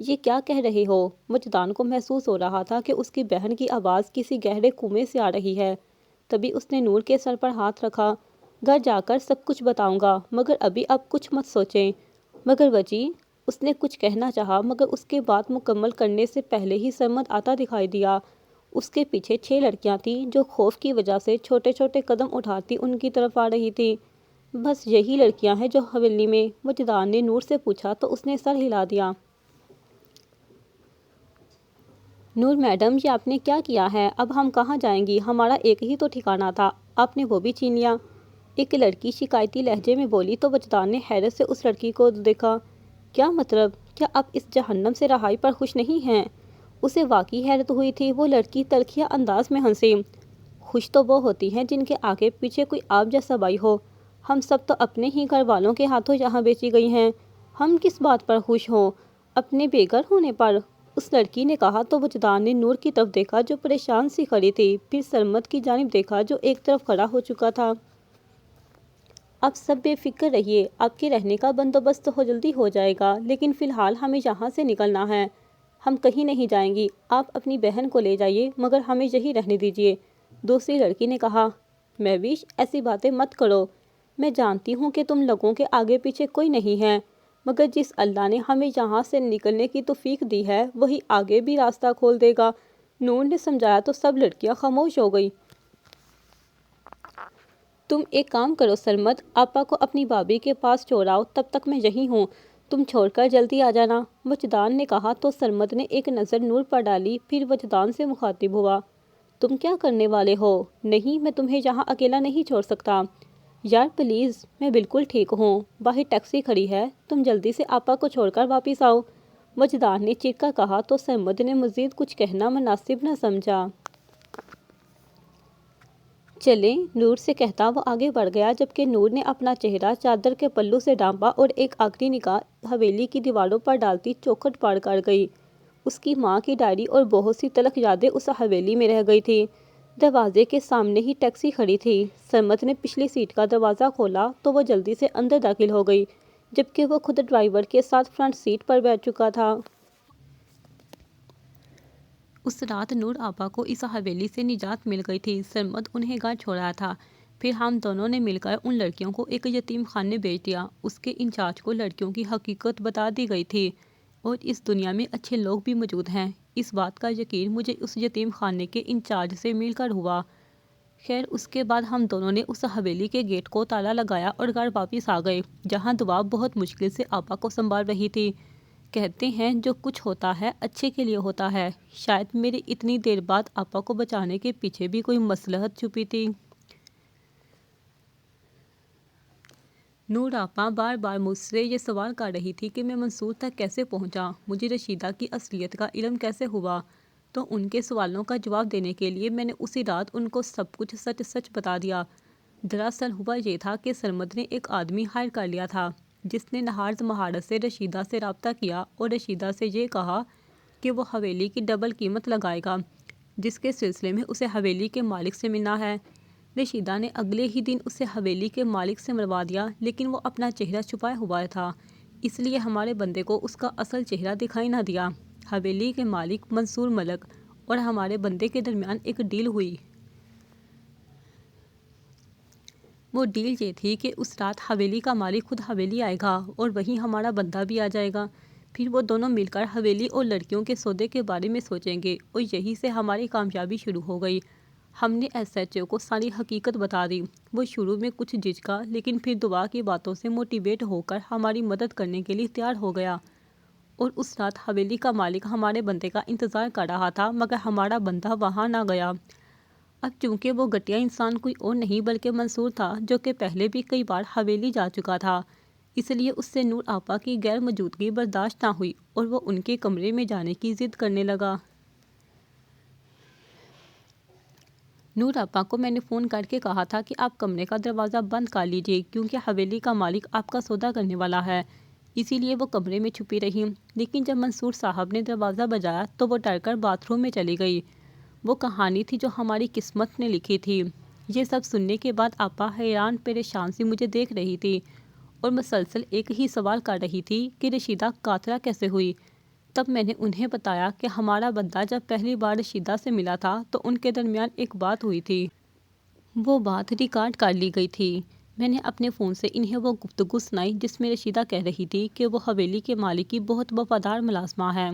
یہ کیا کہہ رہے ہو؟ وجدان کو محسوس ہو رہا تھا کہ اس کی بہن کی آواز کسی گہرے کنویں سے آ رہی ہے۔ تبھی اس نے نور کے سر پر ہاتھ رکھا۔ گھر جا کر سب کچھ بتاؤں گا، مگر ابھی آپ کچھ مت سوچیں۔ مگر وجی، اس نے کچھ کہنا چاہا، مگر اس کے بات مکمل کرنے سے پہلے ہی سرمد آتا دکھائی دیا۔ اس کے پیچھے 6 لڑکیاں تھیں جو خوف کی وجہ سے چھوٹے چھوٹے قدم اٹھاتی ان کی طرف آ رہی تھی۔ بس یہی لڑکیاں ہیں جو حویلی میں؟ وجدان نے نور سے پوچھا تو اس نے سر ہلا دیا۔ نور میڈم، یہ آپ نے کیا کیا ہے؟ اب ہم کہاں جائیں گی؟ ہمارا ایک ہی تو ٹھکانہ تھا، آپ نے وہ بھی چھین لیا۔ ایک لڑکی شکایتی لہجے میں بولی تو وجدان نے حیرت سے اس لڑکی کو دیکھا۔ کیا مطلب؟ کیا آپ اس جہنم سے رہائی پر خوش نہیں ہیں؟ اسے واقعی حیرت ہوئی تھی۔ وہ لڑکی تلخیہ انداز میں ہنسی۔ خوش تو وہ ہوتی ہیں جن کے آگے پیچھے کوئی آپ جیسا بھائی ہو۔ ہم سب تو اپنے ہی گھر والوں کے ہاتھوں یہاں بیچی گئی ہیں۔ ہم کس بات پر خوش ہوں؟ اپنے بے گھر ہونے پر؟ اس لڑکی نے کہا تو وجدان نے نور کی طرف دیکھا جو پریشان سی کھڑی تھی، پھر سرمد کی جانب دیکھا جو ایک طرف کھڑا ہو چکا تھا۔ آپ سب بے فکر رہیے، آپ کے رہنے کا بندوبست تو جلدی ہو جائے گا، لیکن فی الحال ہمیں یہاں سے نکلنا ہے۔ ہم کہیں نہیں جائیں گی، آپ اپنی بہن کو لے جائیے، مگر ہمیں یہی رہنے دیجیے۔ دوسری لڑکی نے کہا، مہوش، ایسی باتیں مت کرو۔ میں جانتی ہوں کہ تم لوگوں کے آگے پیچھے کوئی نہیں ہے، مگر جس اللہ نے ہمیں یہاں سے نکلنے کی توفیق دی ہے وہی آگے بھی راستہ کھول دے گا۔ نور نے سمجھایا تو سب لڑکیاں خاموش ہو گئی۔ تم ایک کام کرو سرمد، آپا کو اپنی بھابھی کے پاس چھوڑاؤ، تب تک میں یہیں ہوں، تم چھوڑ کر جلدی آ جانا۔ وجدان نے کہا تو سرمد نے ایک نظر نور پر ڈالی، پھر وجدان سے مخاطب ہوا، تم کیا کرنے والے ہو؟ نہیں، میں تمہیں یہاں اکیلا نہیں چھوڑ سکتا۔ یار پلیز، میں بالکل ٹھیک ہوں، باہر ٹیکسی کھڑی ہے، تم جلدی سے آپا کو چھوڑ کر واپس آؤ۔ وجدان نے چڑھ کر کہا تو سرمد نے مزید کچھ کہنا مناسب نہ سمجھا۔ چلیں، نور سے کہتا وہ آگے بڑھ گیا، جبکہ نور نے اپنا چہرہ چادر کے پلو سے ڈھانپا اور ایک آخری نگاہ حویلی کی دیواروں پر ڈالتی چوکھٹ پار کر گئی۔ اس کی ماں کی ڈائری اور بہت سی تلخ یادیں اس حویلی میں رہ گئی تھیں۔ دروازے کے سامنے ہی ٹیکسی کھڑی تھی۔ سرمد نے پچھلی سیٹ کا دروازہ کھولا تو وہ جلدی سے اندر داخل ہو گئی، جبکہ وہ خود ڈرائیور کے ساتھ فرنٹ سیٹ پر بیٹھ چکا تھا۔ اس رات نور آپا کو اس حویلی سے نجات مل گئی تھی۔ سرمد انہیں گھر چھوڑا تھا، پھر ہم دونوں نے مل کر ان لڑکیوں کو ایک یتیم خانے بھیج دیا۔ اس کے انچارج کو لڑکیوں کی حقیقت بتا دی گئی تھی، اور اس دنیا میں اچھے لوگ بھی موجود ہیں، اس بات کا یقین مجھے اس یتیم خانے کے انچارج سے مل کر ہوا۔ خیر، اس کے بعد ہم دونوں نے اس حویلی کے گیٹ کو تالا لگایا اور گھر واپس آ گئے، جہاں دعا بہت مشکل سے آپا کو سنبھال رہی تھی۔ کہتے ہیں جو کچھ ہوتا ہے اچھے کے لیے ہوتا ہے، شاید میری اتنی دیر بعد آپا کو بچانے کے پیچھے بھی کوئی مصلحت چھپی تھی۔ نور آپا بار بار مجھ سے یہ سوال کر رہی تھی کہ میں منصور تک کیسے پہنچا، مجھے رشیدہ کی اصلیت کا علم کیسے ہوا، تو ان کے سوالوں کا جواب دینے کے لیے میں نے اسی رات ان کو سب کچھ سچ سچ بتا دیا۔ دراصل ہوا یہ تھا کہ سرمد نے ایک آدمی ہائر کر لیا تھا، جس نے نہایت مہارت سے رشیدہ سے رابطہ کیا اور رشیدہ سے یہ کہا کہ وہ حویلی کی ڈبل قیمت لگائے گا، جس کے سلسلے میں اسے حویلی کے مالک سے ملنا ہے۔ رشیدہ نے اگلے ہی دن اسے حویلی کے مالک سے ملوا دیا، لیکن وہ اپنا چہرہ چھپائے ہوا تھا، اس لیے ہمارے بندے کو اس کا اصل چہرہ دکھائی نہ دیا۔ حویلی کے مالک منصور ملک اور ہمارے بندے کے درمیان ایک ڈیل ہوئی۔ وہ ڈیل یہ تھی کہ اس رات حویلی کا مالک خود حویلی آئے گا اور وہیں ہمارا بندہ بھی آ جائے گا، پھر وہ دونوں مل کر حویلی اور لڑکیوں کے سودے کے بارے میں سوچیں گے، اور یہی سے ہماری کامیابی شروع ہو گئی۔ ہم نے ایس ایچ او کو ساری حقیقت بتا دی۔ وہ شروع میں کچھ جھجکا، لیکن پھر دعا کی باتوں سے موٹیویٹ ہو کر ہماری مدد کرنے کے لیے تیار ہو گیا، اور اس رات حویلی کا مالک ہمارے بندے کا انتظار کر رہا تھا، مگر ہمارا بندہ وہاں نہ گیا۔ اب چونکہ وہ گھٹیا انسان کوئی اور نہیں بلکہ منصور تھا، جو کہ پہلے بھی کئی بار حویلی جا چکا تھا، اس لیے اس سے نور آپا کی غیر موجودگی برداشت نہ ہوئی اور وہ ان کے کمرے میں جانے کی ضد کرنے لگا۔ نور آپا کو میں نے فون کر کے کہا تھا کہ آپ کمرے کا دروازہ بند کر لیجیے، کیونکہ حویلی کا مالک آپ کا سودا کرنے والا ہے، اسی لیے وہ کمرے میں چھپی رہی، لیکن جب منصور صاحب نے دروازہ بجایا تو وہ ڈر کر باتھ روم میں چلی گئی۔ وہ کہانی تھی جو ہماری قسمت نے لکھی تھی۔ یہ سب سننے کے بعد آپا حیران پریشان سی مجھے دیکھ رہی تھی اور مسلسل ایک ہی سوال کر رہی تھی کہ رشیدہ قاتلہ کیسے ہوئی۔ تب میں نے انہیں بتایا کہ ہمارا بندہ جب پہلی بار رشیدہ سے ملا تھا تو ان کے درمیان ایک بات ہوئی تھی۔ وہ بات ریکارڈ کر لی گئی تھی۔ میں نے اپنے فون سے انہیں وہ گفتگو سنائی جس میں رشیدہ کہہ رہی تھی کہ وہ حویلی کے مالک کی بہت وفادار ملازمہ ہے۔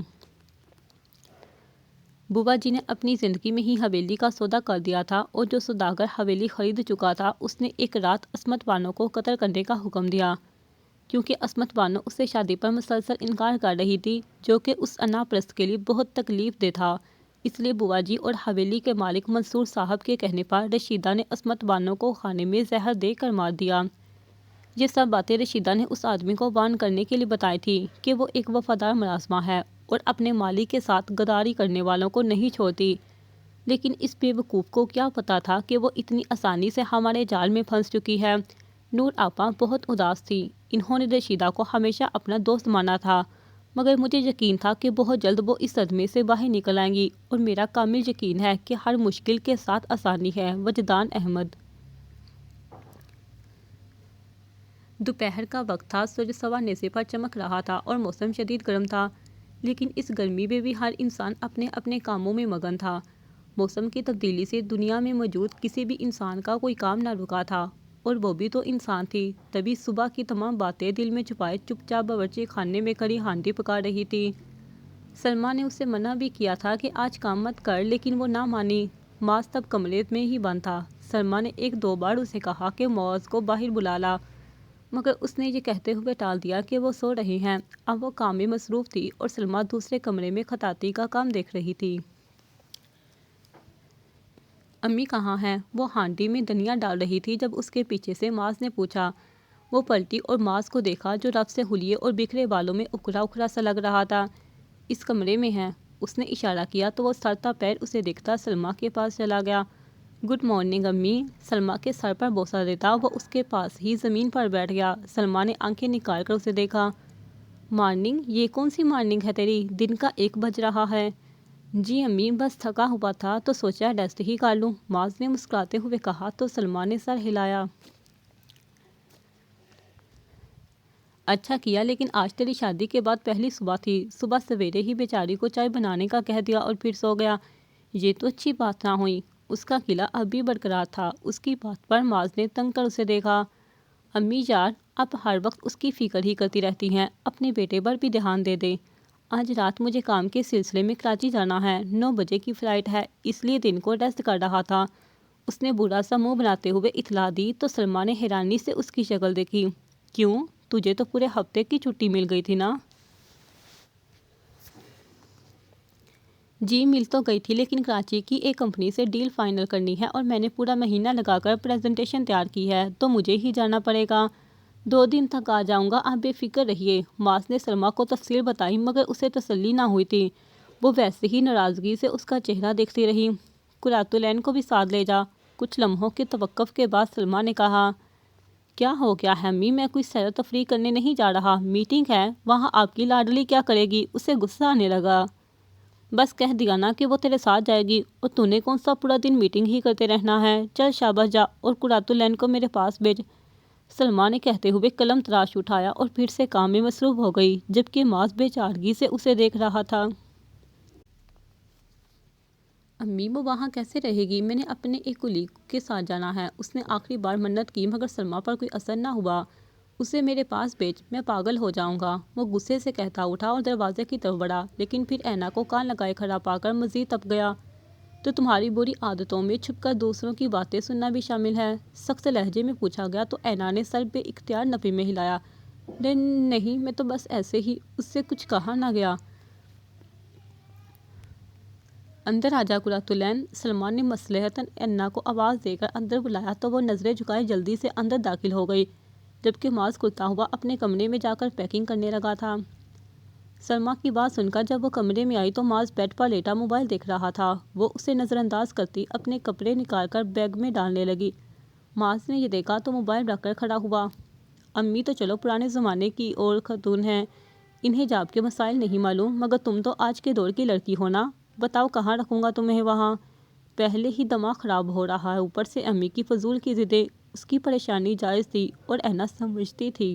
بوا جی نے اپنی زندگی میں ہی حویلی کا سودا کر دیا تھا اور جو سوداگر حویلی خرید چکا تھا اس نے ایک رات عصمت بانو کو قتل کرنے کا حکم دیا، کیونکہ عصمت بانو اس سے شادی پر مسلسل انکار کر رہی تھی، جو کہ اس انا پرست کے لیے بہت تکلیف دہ تھا۔ اس لیے بوا جی اور حویلی کے مالک منصور صاحب کے کہنے پر رشیدہ نے عصمت بانو کو کھانے میں زہر دے کر مار دیا۔ یہ سب باتیں رشیدہ نے اس آدمی کو وارن کرنے کے لیے بتائی تھی کہ وہ ایک وفادار ملازمہ ہے اور اپنے مالک کے ساتھ غداری کرنے والوں کو نہیں چھوڑتی، لیکن اس بے وقوف کو کیا پتا تھا کہ وہ اتنی آسانی سے ہمارے جال میں پھنس چکی ہے۔ نور آپا بہت اداس تھی۔ انہوں نے رشیدہ کو ہمیشہ اپنا دوست مانا تھا، مگر مجھے یقین تھا کہ بہت جلد وہ اس صدمے سے باہر نکل آئیں گی، اور میرا کامل یقین ہے کہ ہر مشکل کے ساتھ آسانی ہے۔ وجدان احمد۔ دوپہر کا وقت تھا، سورج سوا نصف پر چمک رہا تھا اور موسم شدید گرم تھا، لیکن اس گرمی میں بھی ہر انسان اپنے اپنے کاموں میں مگن تھا۔ موسم کی تبدیلی سے دنیا میں موجود کسی بھی انسان کا کوئی کام نہ رکا تھا، اور وہ بھی تو انسان تھی۔ تبھی صبح کی تمام باتیں دل میں چھپائے چپ چاپ باورچی خانے میں کھڑی ہانڈی پکا رہی تھی۔ سلمیٰ نے اسے منع بھی کیا تھا کہ آج کام مت کر، لیکن وہ نہ مانی۔ معاذ تب کمرے میں ہی بند تھا۔ سلمیٰ نے ایک دو بار اسے کہا کہ معاذ کو باہر بلا لا، مگر اس نے یہ کہتے ہوئے ٹال دیا کہ وہ سو رہے ہیں۔ اب وہ کام میں مصروف تھی اور سلمیٰ دوسرے کمرے میں خطاطی کا کام دیکھ رہی تھی۔ امی کہاں ہیں؟ وہ ہانڈی میں دھنیا ڈال رہی تھی جب اس کے پیچھے سے معاذ نے پوچھا۔ وہ پلٹی اور معاذ کو دیکھا جو رف سے حلیے اور بکھرے بالوں میں اکھڑا اکھڑا سا لگ رہا تھا۔ اس کمرے میں ہیں۔ اس نے اشارہ کیا تو وہ سر تا پیر اسے دیکھتا سلمیٰ کے پاس چلا گیا۔ گڈ مارننگ امی۔ سلمیٰ کے سر پر بوسہ دیتا وہ اس کے پاس ہی زمین پر بیٹھ گیا۔ سلمیٰ نے آنکھیں نکال کر اسے دیکھا۔ مارننگ؟ یہ کون سی مارننگ ہے تیری؟ دن کا 1 بج رہا ہے۔ جی امی، بس تھکا ہوا تھا تو سوچا ریسٹ ہی کر لوں، معاذ نے مسکراتے ہوئے کہا تو سلمیٰ نے سر ہلایا۔ اچھا کیا، لیکن آج تیری شادی کے بعد پہلی صبح تھی، صبح سویرے ہی بیچاری کو چائے بنانے کا کہہ دیا اور پھر سو گیا۔ یہ تو اچھی بات نہ ہوئی۔ اس کا قلعہ اب بھی برقرار تھا۔ اس کی بات پر معاذ نے تنگ کر اسے دیکھا۔ امی یار، اب ہر وقت اس کی فکر ہی کرتی رہتی ہیں، اپنے بیٹے پر بھی دھیان دے دے۔ آج رات مجھے کام کے سلسلے میں کراچی جانا ہے، 9 بجے کی فلائٹ ہے، اس لیے دن کو ریسٹ کر رہا تھا۔ اس نے برا سا منہ بناتے ہوئے اطلاع دی تو سلمیٰ نے حیرانی سے اس کی شکل دیکھی۔ کیوں؟ تجھے تو پورے ہفتے کی چھٹی مل گئی تھی نا؟ جی مل تو گئی تھی، لیکن کراچی کی ایک کمپنی سے ڈیل فائنل کرنی ہے اور میں نے پورا مہینہ لگا کر پریزنٹیشن تیار کی ہے، تو مجھے ہی جانا پڑے گا۔ 2 دن تک آ جاؤں گا، آپ بے فکر رہیے۔ معاذ نے سلمیٰ کو تفصیل بتائی، مگر اسے تسلی نہ ہوئی تھی۔ وہ ویسے ہی ناراضگی سے اس کا چہرہ دیکھتی رہی۔ قرۃ العین کو بھی ساتھ لے جا۔ کچھ لمحوں کے توقف کے بعد سلمیٰ نے کہا۔ کیا ہو گیا ہے امی؟ میں کوئی سیر و تفریح کرنے نہیں جا رہا، میٹنگ ہے، وہاں آپ کی لاڈلی کیا کرے گی؟ اسے غصہ آنے لگا۔ بس کہہ دیا نا کہ وہ تیرے ساتھ جائے گی، اور تو نے کون سا پورا دن میٹنگ ہی کرتے رہنا ہے؟ چل شاباش جا اور قرۃ العین کو میرے پاس بھیج۔ سلمیٰ نے کہتے ہوئے قلم تراش اٹھایا اور پھر سے کام میں مصروف ہو گئی، جبکہ معاذ بے چارگی سے اسے دیکھ رہا تھا۔ امی وہ وہاں کیسے رہے گی؟ میں نے اپنے ایک کولیگ کے ساتھ جانا ہے، اس نے آخری بار منت کی مگر سلمیٰ پر کوئی اثر نہ ہوا۔ اسے میرے پاس بھیج، میں پاگل ہو جاؤں گا۔ وہ غصے سے کہتا اٹھا اور دروازے کی طرف بڑھا، لیکن پھر اینا کو کان لگائے کھڑا پا کر مزید تپ گیا۔ تو تمہاری بری عادتوں میں چھپ کر دوسروں کی باتیں سننا بھی شامل ہے؟ سخت لہجے میں پوچھا گیا تو اینا نے سر بے اختیار نفی میں ہلایا۔ نہیں، میں تو بس ایسے ہی۔ اس سے کچھ کہا نہ گیا۔ اندر آجا قرۃ العین۔ سلمیٰ نے مصلحتاً اینا کو آواز دے کر اندر بلایا تو وہ نظریں جھکائے جلدی سے اندر داخل ہو گئی، جبکہ معاذ کھلتا ہوا اپنے کمرے میں جا کر پیکنگ کرنے لگا تھا۔ سلمیٰ کی بات سن کر جب وہ کمرے میں آئی تو معاذ بیڈ پر لیٹا موبائل دیکھ رہا تھا۔ وہ اسے نظر انداز کرتی اپنے کپڑے نکال کر بیگ میں ڈالنے لگی۔ معاذ نے یہ دیکھا تو موبائل رکھ کر کھڑا ہوا۔ امی تو چلو پرانے زمانے کی اور خاتون ہیں، انہیں جاب کے مسائل نہیں معلوم، مگر تم تو آج کے دور کی لڑکی ہو نا، بتاؤ کہاں رکھوں گا تمہیں وہاں؟ پہلے ہی دماغ خراب ہو رہا ہے، اوپر سے امی کی فضول کی ضدیں۔ اس کی پریشانی جائز تھی اور اینا سمجھتی تھی۔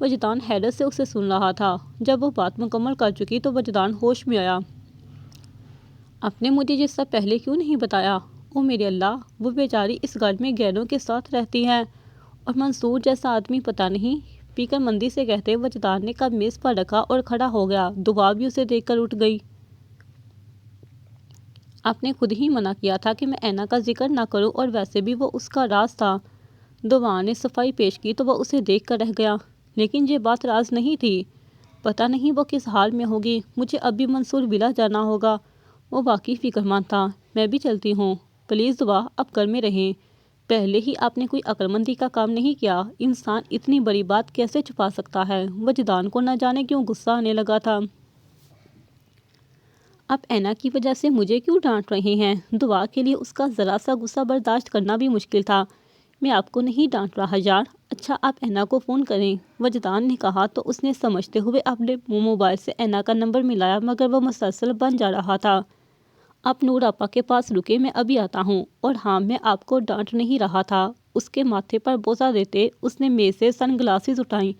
وجدان حیرت سے اسے سن رہا تھا۔ جب وہ بات مکمل کر چکی تو وجدان ہوش میں آیا۔ آپ نے مجھے یہ سب پہلے کیوں نہیں بتایا؟ او میرے اللہ، وہ بیچاری اس گھر میں غیروں کے ساتھ رہتی ہے، اور منصور جیسا آدمی پتہ نہیں۔ فکر مندی سے کہتے وجدان نے کپ میز پر رکھا اور کھڑا ہو گیا۔ دعا بھی اسے دیکھ کر اٹھ گئی۔ آپ نے خود ہی منع کیا تھا کہ میں اینا کا ذکر نہ کروں، اور ویسے بھی وہ اس کا راز تھا۔ دعا نے صفائی پیش کی تو وہ اسے دیکھ کر رہ گیا۔ لیکن یہ بات راز نہیں تھی۔ پتہ نہیں وہ کس حال میں ہوگی۔ مجھے اب بھی منصور ولا جانا ہوگا۔ وہ واقعی فکر مند تھا۔ میں بھی چلتی ہوں۔ پلیز دعا، اب گھر میں رہیں۔ پہلے ہی آپ نے کوئی عقل مندی کا کام نہیں کیا۔ انسان اتنی بڑی بات کیسے چھپا سکتا ہے؟ وجدان کو نہ جانے کیوں غصہ آنے لگا تھا۔ آپ اینا کی وجہ سے مجھے کیوں ڈانٹ رہے ہیں؟ دعا کے لیے اس کا ذرا سا غصہ برداشت کرنا بھی مشکل تھا۔ میں آپ کو نہیں ڈانٹ رہا یار۔ اچھا، آپ اینا کو فون کریں، وجدان نے کہا تو اس نے سمجھتے ہوئے اپنے موبائل سے اینا کا نمبر ملایا، مگر وہ مسلسل بن جا رہا تھا۔ آپ نور آپا کے پاس رکے، میں ابھی آتا ہوں۔ اور ہاں، میں آپ کو ڈانٹ نہیں رہا تھا۔ اس کے ماتھے پر بوسہ دیتے اس نے میز سے سن گلاسز اٹھائیں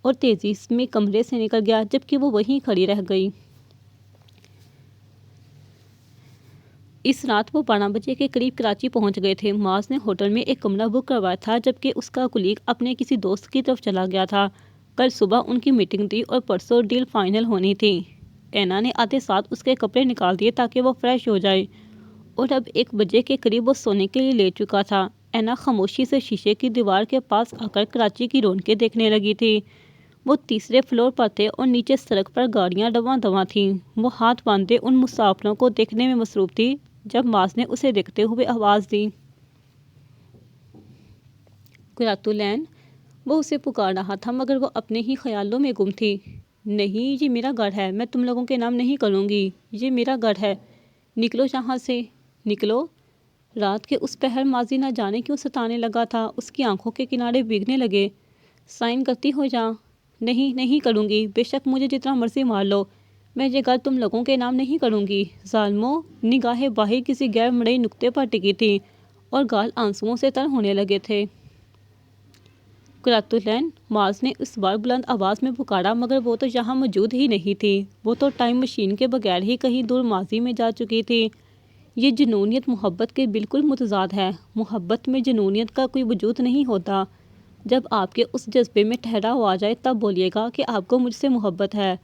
اور تیزی میں کمرے سے نکل گیا، جبکہ وہ وہیں کھڑی رہ گئی۔ اس رات وہ 12 بجے کے قریب کراچی پہنچ گئے تھے۔ معاذ نے ہوٹل میں ایک کمرہ بک کروایا تھا، جبکہ اس کا کلیگ اپنے کسی دوست کی طرف چلا گیا تھا۔ کل صبح ان کی میٹنگ تھی اور پرسوں ڈیل فائنل ہونی تھی۔ اینا نے آتے ساتھ اس کے کپڑے نکال دیے تاکہ وہ فریش ہو جائے، اور اب 1 بجے کے قریب وہ سونے کے لیے لیٹ چکا تھا۔ اینا خاموشی سے شیشے کی دیوار کے پاس آ کر کراچی کی رونقیں دیکھنے لگی تھی۔ وہ تیسرے فلور پر تھے اور نیچے سڑک پر گاڑیاں رواں دواں تھیں۔ وہ ہاتھ باندھے ان مسافروں کو دیکھنے میں مصروف تھی جب معاذ نے اسے دیکھتے ہوئے آواز دی۔ قرۃ العین! وہ اسے پکار رہا تھا، مگر وہ اپنے ہی خیالوں میں گم تھی۔ نہیں، یہ میرا گھر ہے۔ میں تم لوگوں کے نام نہیں کروں گی۔ یہ میرا گھر ہے۔ نکلو یہاں سے، نکلو۔ رات کے اس پہر ماضی نہ جانے کیوں ستانے لگا تھا۔ اس کی آنکھوں کے کنارے بھیگنے لگے۔ سائن کرتی ہو جا۔ نہیں، نہیں کروں گی۔ بے شک مجھے جتنا مرضی مار لو، میں یہ گھر تم لوگوں کے نام نہیں کروں گی۔ ظالموں! نگاہیں باہر کسی غیر مرئی نقطے پر ٹکی تھی اور گال آنسوؤں سے تر ہونے لگے تھے۔ قرۃ العین! معاذ نے اس بار بلند آواز میں پکارا، مگر وہ تو یہاں موجود ہی نہیں تھی۔ وہ تو ٹائم مشین کے بغیر ہی کہیں دور ماضی میں جا چکی تھی۔ یہ جنونیت محبت کے بالکل متضاد ہے۔ محبت میں جنونیت کا کوئی وجود نہیں ہوتا۔ جب آپ کے اس جذبے میں ٹھہراؤ آ جائے تب بولیے گا کہ آپ کو مجھ سے محبت ہے۔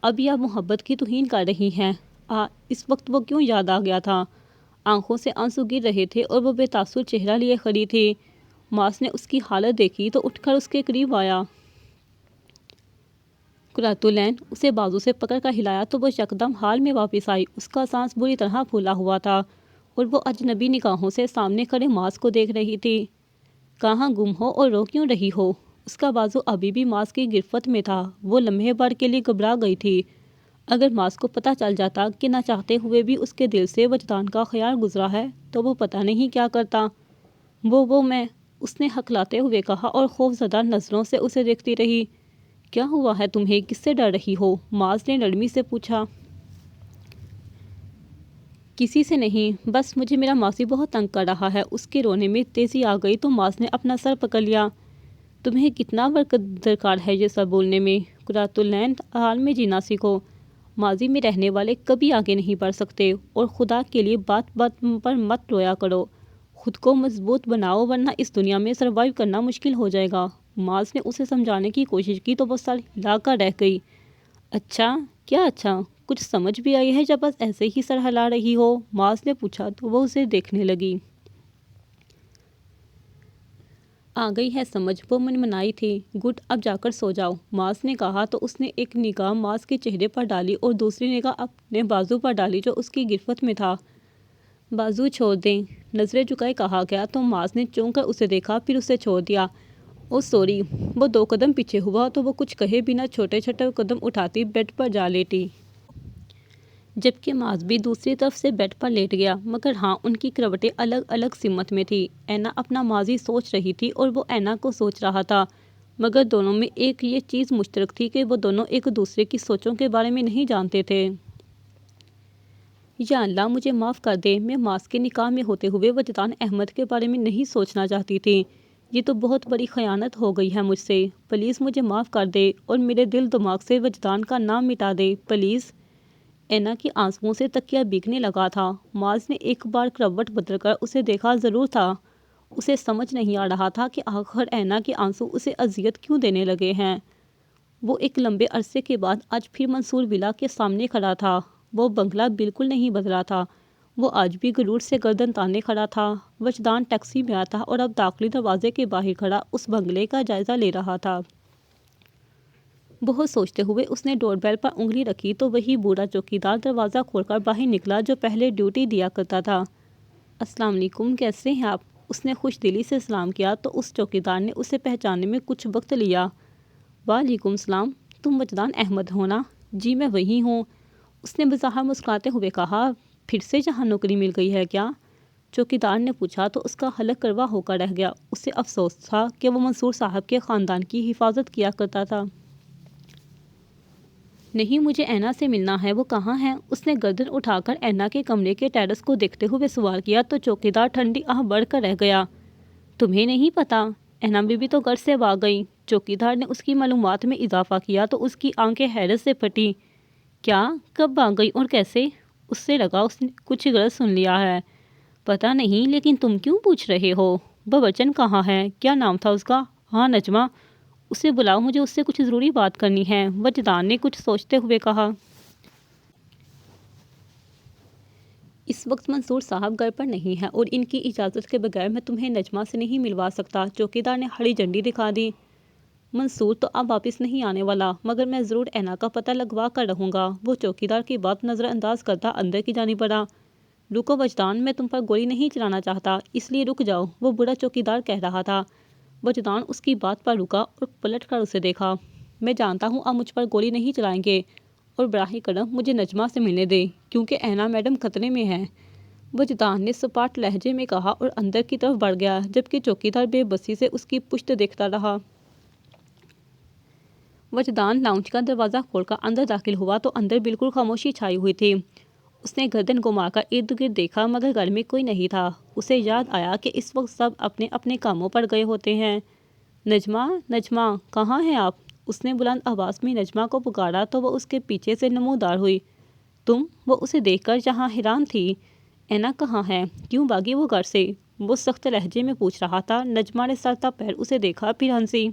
ابھی آپ محبت کی توہین کر رہی ہیں۔ اس وقت وہ کیوں یاد آ گیا تھا؟ آنکھوں سے آنسو گر رہے تھے اور وہ بے تاثر چہرہ لیے کھڑی تھی۔ معاذ نے اس کی حالت دیکھی تو اٹھ کر اس کے قریب آیا۔ قرۃ العین! اسے بازو سے پکڑ کر ہلایا تو وہ یکدم حال میں واپس آئی۔ اس کا سانس بری طرح پھولا ہوا تھا اور وہ اجنبی نگاہوں سے سامنے کھڑے معاذ کو دیکھ رہی تھی۔ کہاں گم ہو اور رو کیوں رہی ہو؟ اس کا بازو ابھی بھی معاذ کی گرفت میں تھا۔ وہ لمحے بھر کے لیے گھبرا گئی تھی۔ اگر معاذ کو پتہ چل جاتا کہ نہ چاہتے ہوئے بھی اس کے دل سے وجدان کا خیال گزرا ہے تو وہ پتہ نہیں کیا کرتا۔ میں اس نے ہکلاتے ہوئے کہا اور خوف زدہ نظروں سے اسے دیکھتی رہی۔ کیا ہوا ہے تمہیں؟ کس سے ڈر رہی ہو؟ معاذ نے نرمی سے پوچھا۔ کسی سے نہیں، بس مجھے میرا ماضی بہت تنگ کر رہا ہے۔ اس کے رونے میں تیزی آ گئی تو معاذ نے اپنا سر پکڑ لیا۔ تمہیں کتنا وقت درکار ہے یہ سب بولنے میں؟ قرۃ العین! حال میں جینا سیکھو۔ ماضی میں رہنے والے کبھی آگے نہیں بڑھ سکتے، اور خدا کے لیے بات بات پر مت رویا کرو۔ خود کو مضبوط بناؤ ورنہ اس دنیا میں سروائیو کرنا مشکل ہو جائے گا۔ معاذ نے اسے سمجھانے کی کوشش کی تو وہ سر ہلا کر رہ گئی۔ اچھا؟ کیا اچھا؟ کچھ سمجھ بھی آئی ہے یا بس ایسے ہی سر ہلا رہی ہو؟ معاذ نے پوچھا تو وہ اسے دیکھنے لگی۔ آ گئی ہے سمجھ، وہ منمنائی تھی۔ گڈ، اب جا کر سو جاؤ، معاذ نے کہا تو اس نے ایک نگاہ معاذ کے چہرے پر ڈالی اور دوسری نگاہ اپنے بازو پر ڈالی جو اس کی گرفت میں تھا۔ بازو چھوڑ دیں، نظریں جھکائے کہا گیا تو معاذ نے چونک کر اسے دیکھا، پھر اسے چھوڑ دیا۔ او سوری۔ وہ 2 قدم پیچھے ہوا تو وہ کچھ کہے بنا چھوٹے چھوٹے قدم اٹھاتی بیڈ پر جا لیٹی، جبکہ معاذ بھی دوسری طرف سے بیڈ پر لیٹ گیا، مگر ہاں ان کی کروٹیں الگ الگ سمت میں تھیں۔ اینا اپنا ماضی سوچ رہی تھی اور وہ اینا کو سوچ رہا تھا، مگر دونوں میں ایک یہ چیز مشترک تھی کہ وہ دونوں ایک دوسرے کی سوچوں کے بارے میں نہیں جانتے تھے۔ یا اللہ مجھے معاف کر دے، میں معاذ کے نکاح میں ہوتے ہوئے وجدان احمد کے بارے میں نہیں سوچنا چاہتی تھی۔ یہ تو بہت بڑی خیانت ہو گئی ہے مجھ سے، پلیز مجھے معاف کر دے اور میرے دل دماغ سے وجدان کا نام مٹا دے پلیز۔ اینا کی آنسوؤں سے تکیہ بھیگنے لگا تھا۔ معاذ نے ایک بار کروٹ بدل کر اسے دیکھا ضرور تھا۔ اسے سمجھ نہیں آ رہا تھا کہ آخر اینا کے آنسو اسے اذیت کیوں دینے لگے ہیں۔ وہ ایک لمبے عرصے کے بعد آج پھر منصور ولا کے سامنے کھڑا تھا۔ وہ بنگلہ بالکل نہیں بدلا تھا، وہ آج بھی غرور سے گردن تانے کھڑا تھا۔ وجدان ٹیکسی میں آیا تھا اور اب داخلی دروازے کے باہر کھڑا اس بنگلے کا جائزہ لے رہا تھا۔ بہت سوچتے ہوئے اس نے ڈور بیل پر انگلی رکھی تو وہی بوڑھا چوکیدار دروازہ کھول کر باہر نکلا جو پہلے ڈیوٹی دیا کرتا تھا۔ السلام علیکم، کیسے ہیں آپ؟ اس نے خوش دلی سے سلام کیا تو اس چوکیدار نے اسے پہچاننے میں کچھ وقت لیا۔ وعلیکم السلام، تم وجدان احمد ہو نا؟ جی میں وہی ہوں، اس نے بظاہر مسکراتے ہوئے کہا۔ پھر سے جہاں نوکری مل گئی ہے کیا؟ چوکیدار نے پوچھا تو اس کا حلق کروا ہو کر رہ گیا۔ اسے افسوس تھا کہ وہ منصور صاحب کے خاندان کی حفاظت کیا کرتا تھا۔ نہیں، مجھے اینا سے ملنا ہے، وہ کہاں ہے؟ اس نے گردن اٹھا کر اینا کے کمرے کے ٹیرس کو دیکھتے ہوئے سوال کیا تو چوکیدار ٹھنڈی آہ بڑھ کر رہ گیا۔ تمہیں نہیں پتا؟ اینا بی بی تو گھر سے بھاگ گئی۔ چوکیدار نے اس کی معلومات میں اضافہ کیا تو اس کی آنکھیں حیرت سے پھٹی۔ کیا؟ کب بھاگ گئی اور کیسے؟ اس سے لگا اس نے کچھ غلط سن لیا ہے۔ پتہ نہیں، لیکن تم کیوں پوچھ رہے ہو؟ بابچن کہاں ہے؟ کیا نام تھا اس کا؟ ہاں نجمہ، اسے بلاؤ، مجھے اس سے کچھ ضروری بات کرنی ہے، وجدان نے کچھ سوچتے ہوئے کہا۔ اس وقت منصور صاحب گھر پر نہیں ہے اور ان کی اجازت کے بغیر میں تمہیں نجمہ سے نہیں ملوا سکتا۔ چوکیدار نے ہری جھنڈی دکھا دی۔ منصور تو اب واپس نہیں آنے والا، مگر میں ضرور اینا کا پتہ لگوا کر رہوں گا۔ وہ چوکیدار کی بات نظر انداز کرتا اندر کی جانب بڑھا۔ رکو وجدان، میں تم پر گولی نہیں چلانا چاہتا، اس لیے رک جاؤ، وہ بوڑھا چوکیدار کہہ رہا تھا۔ وجدان اس کی بات پر رکا اور پلٹ کر اسے دیکھا۔ میں جانتا ہوں آپ مجھ پر گولی نہیں چلائیں گے، اور براہ کرم مجھے نجمہ سے ملنے دیں کیونکہ اینا میڈم خطرے میں ہے، وجدان نے سپاٹ لہجے میں کہا اور اندر کی طرف بڑھ گیا جبکہ چوکیدار بے بسی سے اس کی پشت دیکھتا رہا۔ وجدان لاؤنج کا دروازہ کھول کر اندر داخل ہوا تو اندر بالکل خاموشی چھائی ہوئی تھی۔ اس نے گردن گھما کر ارد گرد دیکھا مگر گھر میں کوئی نہیں تھا۔ اسے یاد آیا کہ اس وقت سب اپنے اپنے کاموں پر گئے ہوتے ہیں۔ نجمہ، نجمہ، کہاں ہیں آپ؟ اس نے بلند آواز میں نجمہ کو پکارا تو وہ اس کے پیچھے سے نمودار ہوئی۔ تم؟ وہ اسے دیکھ کر جہاں حیران تھی۔ اینا کہاں ہے؟ کیوں بھاگی وہ گھر سے؟ وہ سخت لہجے میں پوچھ رہا تھا۔ نجمہ نے سر تا پیر اسے دیکھا پھر ہنسی۔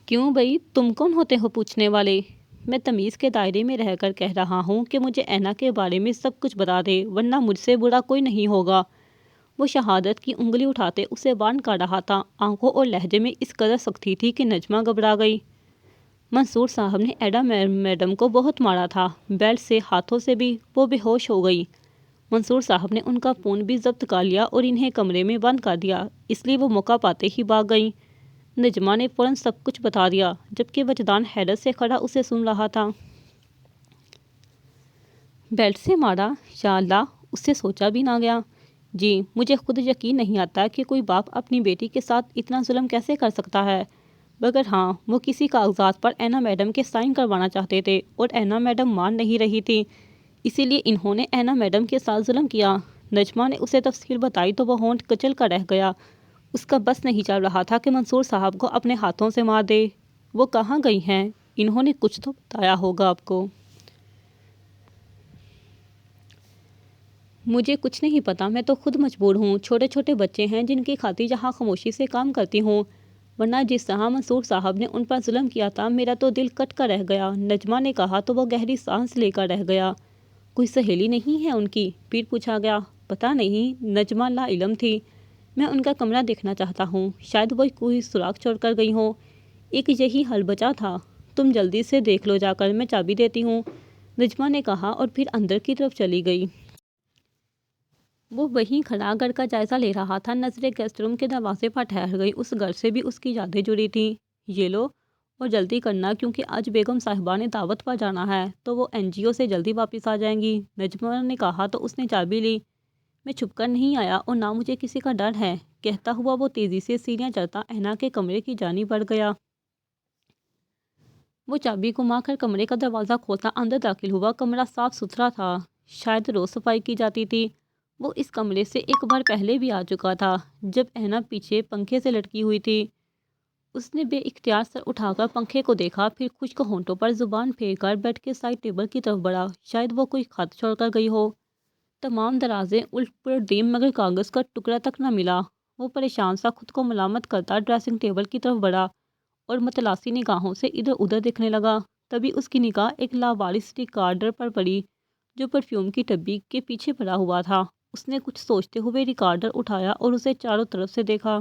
کیوں بھئی، تم کون ہوتے ہو پوچھنے والے؟ میں تمیز کے دائرے میں رہ کر کہہ رہا ہوں کہ مجھے اینا کے بارے میں سب کچھ بتا دے ورنہ مجھ سے برا کوئی نہیں ہوگا۔ وہ شہادت کی انگلی اٹھاتے اسے باندھ کر رہا تھا۔ آنکھوں اور لہجے میں اس قدر سختی تھی کہ نجمہ گھبرا گئی۔ منصور صاحب نے ایڈا میڈم کو بہت مارا تھا، بیلٹ سے، ہاتھوں سے بھی، وہ بے ہوش ہو گئی۔ منصور صاحب نے ان کا فون بھی ضبط کر لیا اور انہیں کمرے میں بند کر دیا، اس لیے وہ موقع پاتے ہی بھاگ گئیں۔ نجمہ نے فوراً سب کچھ بتا دیا جبکہ وجدان حیرت سے کھڑا اسے سن رہا تھا۔ بیلٹ سے مارا؟ یا اللہ، اس سے سوچا بھی نہ گیا۔ جی، مجھے خود یقین نہیں آتا کہ کوئی باپ اپنی بیٹی کے ساتھ اتنا ظلم کیسے کر سکتا ہے، مگر ہاں، وہ کسی کاغذات پر اینا میڈم کے سائن کروانا چاہتے تھے اور اینا میڈم مان نہیں رہی تھی، اسی لیے انہوں نے اینا میڈم کے ساتھ ظلم کیا۔ نجمہ نے اسے تفصیل بتائی تو وہ ہونٹ کچل کر رہ گیا۔ اس کا بس نہیں چل رہا تھا کہ منصور صاحب کو اپنے ہاتھوں سے مار دے۔ وہ کہاں گئی ہیں؟ انہوں نے کچھ تو بتایا ہوگا آپ کو۔ مجھے کچھ نہیں پتا، میں تو خود مجبور ہوں، چھوٹے چھوٹے بچے ہیں جن کی خاطر یہاں خاموشی سے کام کرتی ہوں، ورنہ جس طرح منصور صاحب نے ان پر ظلم کیا تھا میرا تو دل کٹ کر رہ گیا۔ نجمہ نے کہا تو وہ گہری سانس لے کر رہ گیا۔ کوئی سہیلی نہیں ہے ان کی؟ پھر پوچھا گیا۔ پتہ نہیں، نجمہ لا علم تھی۔ میں ان کا کمرہ دیکھنا چاہتا ہوں، شاید وہ کوئی سراغ چھوڑ کر گئی ہوں، ایک یہی حل بچا تھا۔ تم جلدی سے دیکھ لو جا کر، میں چابی دیتی ہوں، نجمہ نے کہا اور پھر اندر کی طرف چلی گئی۔ وہ وہیں کھڑا گھر کا جائزہ لے رہا تھا، نظریں گیسٹ روم کے دروازے پر ٹھہر گئی۔ اس گھر سے بھی اس کی یادیں جڑی تھیں۔ یہ لو، اور جلدی کرنا کیونکہ آج بیگم صاحبہ نے دعوت پر جانا ہے تو وہ این جی او سے جلدی واپس آ جائیں گی، نجمہ نے کہا تو اس نے چابی لی۔ میں چھپ کر نہیں آیا اور نہ مجھے کسی کا ڈر ہے، کہتا ہوا وہ تیزی سے سیڑھیاں چڑھتا اینا کے کمرے کی جانب بڑھ گیا۔ وہ چابی گھما کر کمرے کا دروازہ کھولتا اندر داخل ہوا۔ کمرہ صاف ستھرا تھا، شاید روز صفائی کی جاتی تھی۔ وہ اس کمرے سے ایک بار پہلے بھی آ چکا تھا جب اینا پیچھے پنکھے سے لٹکی ہوئی تھی۔ اس نے بے اختیار سر اٹھا کر پنکھے کو دیکھا، پھر خشک ہونٹوں پر زبان پھیر کر بیڈ کے سائڈ ٹیبل کی طرف بڑھا۔ شاید وہ کوئی خط چھوڑ کر گئی ہو۔ تمام درازیں الٹ پلٹ دیں مگر کاغذ کا ٹکڑا تک نہ ملا۔ وہ پریشان سا خود کو ملامت کرتا ڈریسنگ ٹیبل کی طرف بڑھا اور متلاسی نگاہوں سے ادھر ادھر دیکھنے لگا۔ تبھی اس کی نگاہ ایک لاوارث ریکارڈر پر پڑی جو پرفیوم کی ڈبی کے پیچھے پڑا ہوا تھا۔ اس نے کچھ سوچتے ہوئے ریکارڈر اٹھایا اور اسے چاروں طرف سے دیکھا۔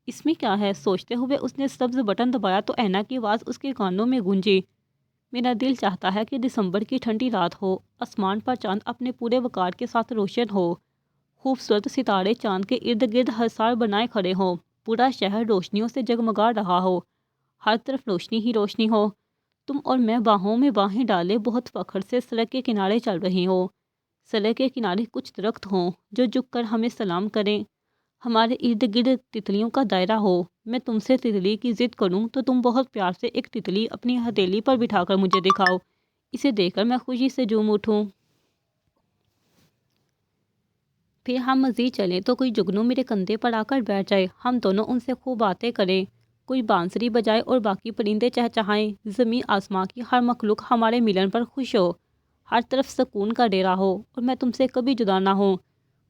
اس میں کیا ہے؟ سوچتے ہوئے اس نے سبز بٹن دبایا تو اینا کی آواز اس کے کانوں میں گونجی۔ میرا دل چاہتا ہے کہ دسمبر کی ٹھنڈی رات ہو، آسمان پر چاند اپنے پورے وقار کے ساتھ روشن ہو، خوبصورت ستارے چاند کے ارد گرد حصار بنائے کھڑے ہوں، پورا شہر روشنیوں سے جگمگا رہا ہو، ہر طرف روشنی ہی روشنی ہو، تم اور میں باہوں میں باہیں ڈالے بہت فخر سے سڑک کے کنارے چل رہے ہوں، سڑک کے کنارے کچھ درخت ہوں جو جھک کر ہمیں سلام کریں، ہمارے ارد گرد تتلیوں کا دائرہ ہو، میں تم سے تتلی کی ضد کروں تو تم بہت پیار سے ایک تتلی اپنی ہتھیلی پر بٹھا کر مجھے دکھاؤ، اسے دیکھ کر میں خوشی سے جھوم اٹھوں۔ پھر ہم مزید چلیں تو کوئی جگنو میرے کندھے پر آ کر بیٹھ جائے، ہم دونوں ان سے خوب باتیں کریں، کوئی بانسری بجائے اور باقی پرندے چہچہائیں، زمین آسمان کی ہر مخلوق ہمارے ملن پر خوش ہو، ہر طرف سکون کا ڈیرا ہو اور میں تم سے کبھی جدا نہ ہوں۔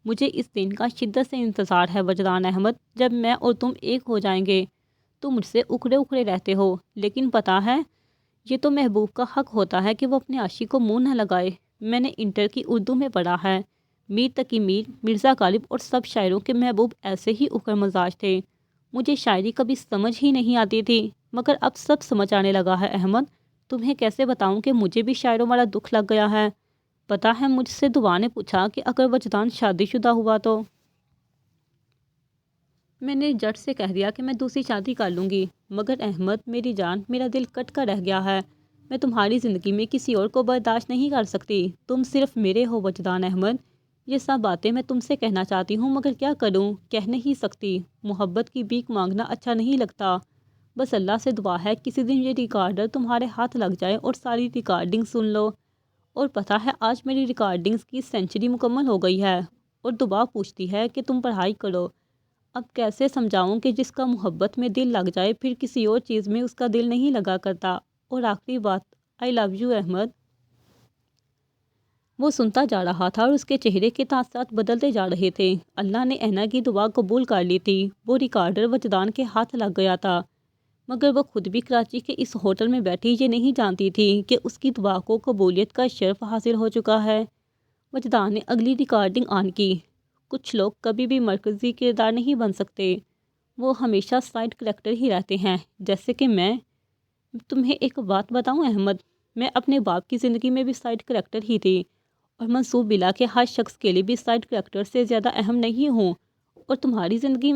مجھے اس دن کا شدت سے انتظار ہے وجدان احمد، جب میں اور تم ایک ہو جائیں گے۔ تم مجھ سے اکڑے اکڑے رہتے ہو، لیکن پتہ ہے یہ تو محبوب کا حق ہوتا ہے کہ وہ اپنے عاشق کو منہ نہ لگائے۔ میں نے انٹر کی اردو میں پڑھا ہے، میر تقی میر، مرزا غالب اور سب شاعروں کے محبوب ایسے ہی اکڑ مزاج تھے۔ مجھے شاعری کبھی سمجھ ہی نہیں آتی تھی مگر اب سب سمجھ آنے لگا ہے احمد۔ تمہیں کیسے بتاؤں کہ مجھے بھی شاعروں والا دکھ لگ گیا ہے۔ پتہ ہے مجھ سے دعا نے پوچھا کہ اگر وجدان شادی شدہ ہوا تو؟ میں نے جٹ سے کہہ دیا کہ میں دوسری شادی کر لوں گی، مگر احمد میری جان، میرا دل کٹ کر رہ گیا ہے، میں تمہاری زندگی میں کسی اور کو برداشت نہیں کر سکتی، تم صرف میرے ہو وجدان احمد۔ یہ سب باتیں میں تم سے کہنا چاہتی ہوں مگر کیا کروں، کہہ نہیں سکتی، محبت کی بھیک مانگنا اچھا نہیں لگتا، بس اللہ سے دعا ہے کسی دن یہ ریکارڈر تمہارے ہاتھ لگ جائے اور ساری ریکارڈنگ سن لو۔ اور پتہ ہے آج میری ریکارڈنگز کی سینچری مکمل ہو گئی ہے اور دعا پوچھتی ہے کہ تم پڑھائی کرو۔ اب کیسے سمجھاؤں کہ جس کا محبت میں دل لگ جائے پھر کسی اور چیز میں اس کا دل نہیں لگا کرتا۔ اور آخری بات، آئی لو یو احمد۔ وہ سنتا جا رہا تھا اور اس کے چہرے کے تاثرات بدلتے جا رہے تھے۔ اللہ نے اینا کی دعا قبول کر لی تھی، وہ ریکارڈر وجدان کے ہاتھ لگ گیا تھا، مگر وہ خود بھی کراچی کے اس ہوٹل میں بیٹھی یہ نہیں جانتی تھی کہ اس کی دعا کو قبولیت کا شرف حاصل ہو چکا ہے۔ وجدان نے اگلی ریکارڈنگ آن کی۔ کچھ لوگ کبھی بھی مرکزی کردار نہیں بن سکتے، وہ ہمیشہ سائیڈ کریکٹر ہی رہتے ہیں، جیسے کہ میں۔ تمہیں ایک بات بتاؤں احمد، میں اپنے باپ کی زندگی میں بھی سائیڈ کریکٹر ہی تھی اور منصوب بلا کے ہر شخص کے لیے بھی سائیڈ کریکٹر سے زیادہ اہم نہیں ہوں، اور تمہاری زندگی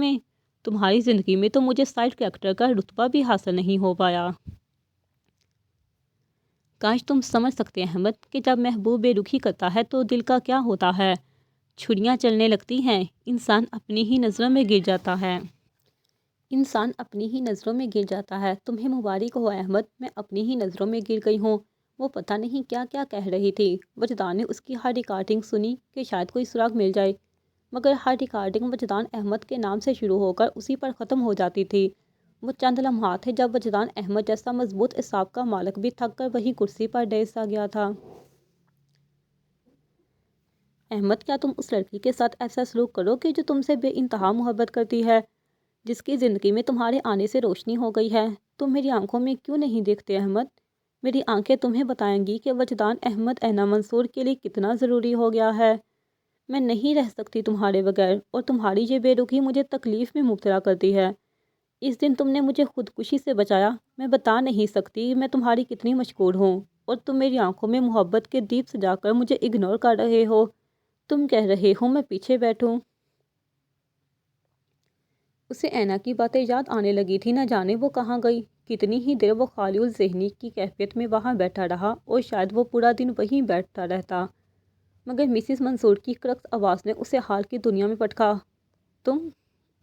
میں تو مجھے سائیڈ کریکٹر کا رتبہ بھی حاصل نہیں ہو پایا۔ کاش تم سمجھ سکتے احمد کہ جب محبوب بے رخی کرتا ہے تو دل کا کیا ہوتا ہے، چھریاں چلنے لگتی ہیں، انسان اپنی ہی نظروں میں گر جاتا ہے۔ تمہیں مبارک ہو احمد، میں اپنی ہی نظروں میں گر گئی ہوں۔ وہ پتہ نہیں کیا کیا کہہ رہی تھی۔ وجدان نے اس کی ہر ریکارڈنگ سنی کہ شاید کوئی سراغ مل جائے، مگر ہر ریکارڈنگ وجدان احمد کے نام سے شروع ہو کر اسی پر ختم ہو جاتی تھی۔ وہ چند لمحات تھے جب وجدان احمد جیسا مضبوط اعصاب کا مالک بھی تھک کر وہی کرسی پر ڈیگ سا گیا تھا۔ احمد، کیا تم اس لڑکی کے ساتھ ایسا سلوک کرو گے جو تم سے بے انتہا محبت کرتی ہے، جس کی زندگی میں تمہارے آنے سے روشنی ہو گئی ہے؟ تم میری آنکھوں میں کیوں نہیں دیکھتے احمد؟ میری آنکھیں تمہیں بتائیں گی کہ وجدان احمد اینا منصور کے لیے کتنا ضروری ہو گیا ہے۔ میں نہیں رہ سکتی تمہارے بغیر، اور تمہاری یہ بے رخی مجھے تکلیف میں مبتلا کرتی ہے۔ اس دن تم نے مجھے خودکشی سے بچایا، میں بتا نہیں سکتی میں تمہاری کتنی مشکور ہوں، اور تم میری آنکھوں میں محبت کے دیپ سجا کر مجھے اگنور کر رہے ہو۔ تم کہہ رہے ہو میں پیچھے بیٹھوں۔ اسے اینا کی باتیں یاد آنے لگی تھی، نہ جانے وہ کہاں گئی۔ کتنی ہی دیر وہ خالی الذہنی کی کیفیت میں وہاں بیٹھا رہا، اور شاید وہ پورا دن وہیں بیٹھتا رہتا، مگر مسز منصور کی کرخت آواز نے اسے حال کی دنیا میں پٹکا۔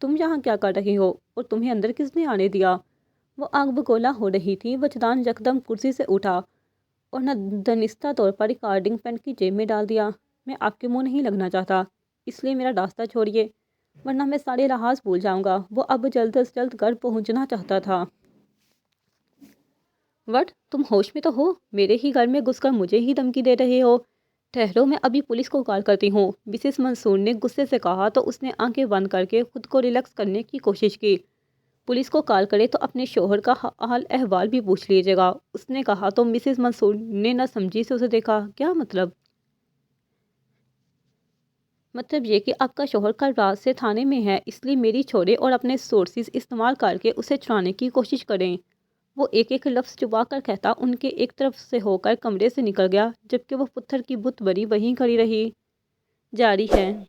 تم یہاں کیا کر رہی ہو، اور تمہیں اندر کس نے آنے دیا؟ وہ آگ بگولا ہو رہی تھی۔ وجدان یکدم کرسی سے اٹھا اور دنستہ طور پر ریکارڈنگ پین کی جیب میں ڈال دیا۔ میں آپ کے منہ نہیں لگنا چاہتا، اس لیے میرا راستہ چھوڑیے، ورنہ میں سارے لحاظ بھول جاؤں گا۔ وہ اب جلد از جلد گھر پہنچنا چاہتا تھا۔ وٹ، تم ہوش میں تو ہو؟ میرے ہی گھر میں گھس کر مجھے ہی دھمکی دے رہے ہو؟ ٹھہرو، میں ابھی پولیس کو کال کرتی ہوں، مسز منصور نے غصے سے کہا تو اس نے آنکھیں بند کر کے خود کو ریلیکس کرنے کی کوشش کی۔ پولیس کو کال کرے تو اپنے شوہر کا حال احوال بھی پوچھ لیجیے گا، اس نے کہا تو مسز منصور نے نہ سمجھی سے اسے دیکھا۔ کیا مطلب؟ مطلب یہ کہ آپ کا شوہر کل رات سے تھانے میں ہے، اس لیے میری چھوڑے اور اپنے سورسز استعمال کر کے اسے چھڑانے کی کوشش کریں۔ وہ ایک ایک لفظ چبا کر کہتا ان کے ایک طرف سے ہو کر کمرے سے نکل گیا، جبکہ وہ پتھر کی بت بنی وہیں کھڑی رہی۔ جاری ہے۔